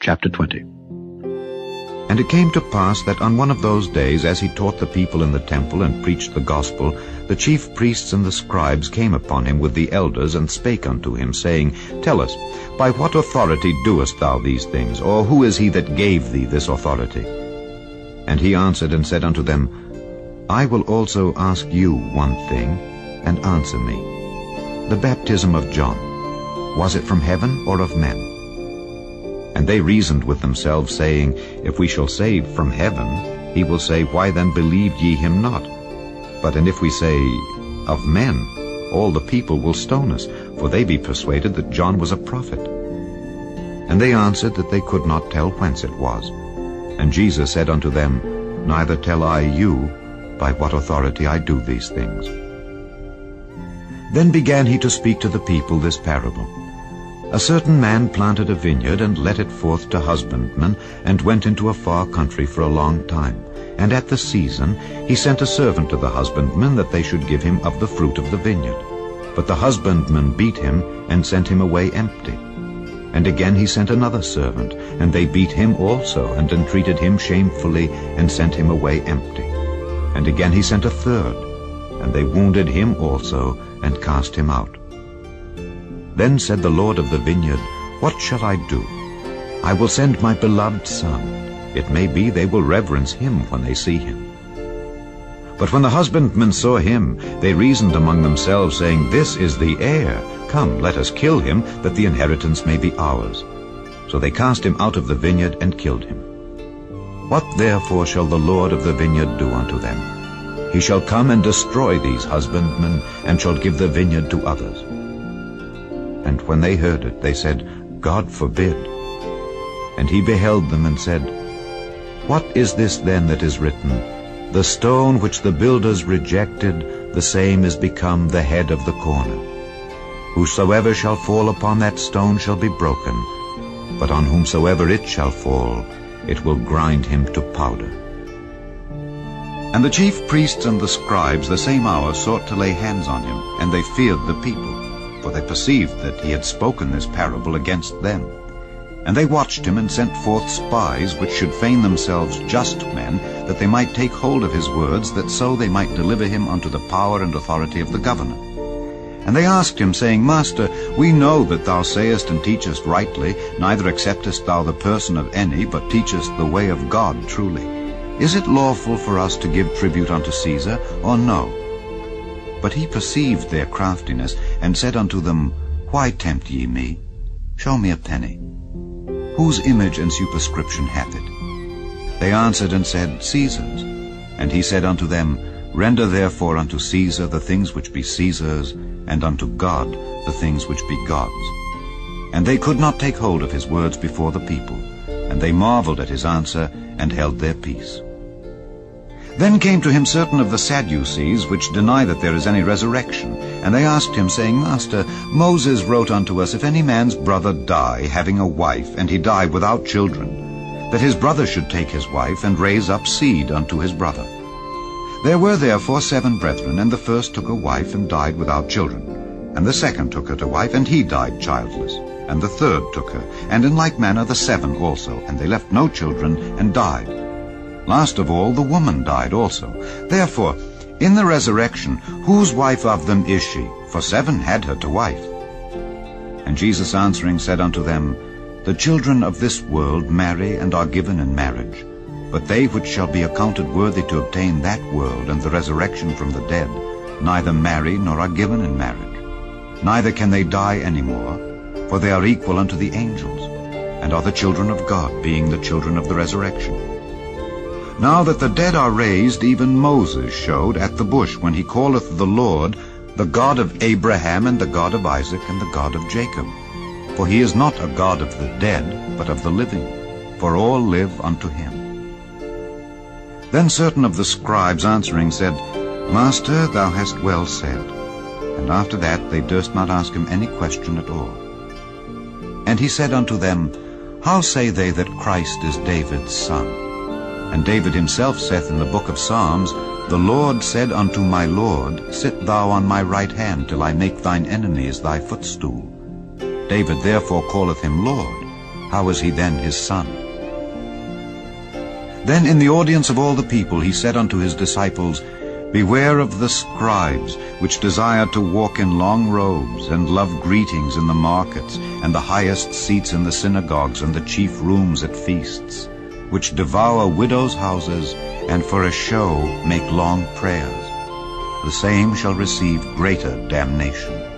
Chapter 20. And it came to pass that on one of those days, as he taught the people in the temple and preached the gospel, the chief priests and the scribes came upon him with the elders, and spake unto him, saying, Tell us, by what authority doest thou these things? Or who is he that gave thee this authority? And he answered and said unto them, I will also ask you one thing, and answer me. The baptism of John, was it from heaven or of men? And they reasoned with themselves, saying, If we shall say, From heaven, he will say, Why then believed ye him not? But and if we say, Of men, all the people will stone us, for they be persuaded that John was a prophet. And they answered that they could not tell whence it was. And Jesus said unto them, Neither tell I you by what authority I do these things. Then began he to speak to the people this parable. A certain man planted a vineyard, and let it forth to husbandmen, and went into a far country for a long time. And at the season he sent a servant to the husbandmen, that they should give him of the fruit of the vineyard. But the husbandmen beat him, and sent him away empty. And again he sent another servant, and they beat him also, and entreated him shamefully, and sent him away empty. And again he sent a third, and they wounded him also, and cast him out. Then said the Lord of the vineyard, What shall I do? I will send my beloved son. It may be they will reverence him when they see him. But when the husbandmen saw him, they reasoned among themselves, saying, This is the heir. Come, let us kill him, that the inheritance may be ours. So they cast him out of the vineyard, and killed him. What therefore shall the Lord of the vineyard do unto them? He shall come and destroy these husbandmen, and shall give the vineyard to others. And when they heard it, they said, God forbid. And he beheld them, and said, What is this then that is written? The stone which the builders rejected, the same is become the head of the corner. Whosoever shall fall upon that stone shall be broken, but on whomsoever it shall fall, it will grind him to powder. And the chief priests and the scribes the same hour sought to lay hands on him, and they feared the people, for they perceived that he had spoken this parable against them. And they watched him, and sent forth spies, which should feign themselves just men, that they might take hold of his words, that so they might deliver him unto the power and authority of the governor. And they asked him, saying, Master, we know that thou sayest and teachest rightly, neither acceptest thou the person of any, but teachest the way of God truly. Is it lawful for us to give tribute unto Caesar, or no? But he perceived their craftiness, and said unto them, Why tempt ye me? Show me a penny. Whose image and superscription hath it? They answered and said, Caesar's. And he said unto them, Render therefore unto Caesar the things which be Caesar's, and unto God the things which be God's. And they could not take hold of his words before the people, and they marveled at his answer, and held their peace. Then came to him certain of the Sadducees, which deny that there is any resurrection. And they asked him, saying, Master, Moses wrote unto us, If any man's brother die, having a wife, and he die without children, that his brother should take his wife, and raise up seed unto his brother. There were therefore 7 brethren, and the first took a wife, and died without children. And the second took her to wife, and he died childless. And the third took her, and in like manner the 7 also, and they left no children, and died. Last of all, the woman died also. Therefore, in the resurrection, whose wife of them is she? For 7 had her to wife. And Jesus answering said unto them, The children of this world marry, and are given in marriage. But they which shall be accounted worthy to obtain that world and the resurrection from the dead, neither marry nor are given in marriage. Neither can they die any more, for they are equal unto the angels, and are the children of God, being the children of the resurrection. Now that the dead are raised, even Moses showed at the bush, when he calleth the Lord, the God of Abraham, and the God of Isaac, and the God of Jacob. For he is not a God of the dead, but of the living, for all live unto him. Then certain of the scribes answering said, Master, thou hast well said. And after that they durst not ask him any question at all. And he said unto them, How say they that Christ is David's son? And David himself saith in the book of Psalms, The Lord said unto my Lord, Sit thou on my right hand, till I make thine enemies thy footstool. David therefore calleth him Lord. how was he then his son? Then in the audience of all the people he said unto his disciples, Beware of the scribes, which desire to walk in long robes, and love greetings in the markets, and the highest seats in the synagogues, and the chief rooms at feasts, which devour widows' houses, and for a show make long prayers. The same shall receive greater damnation.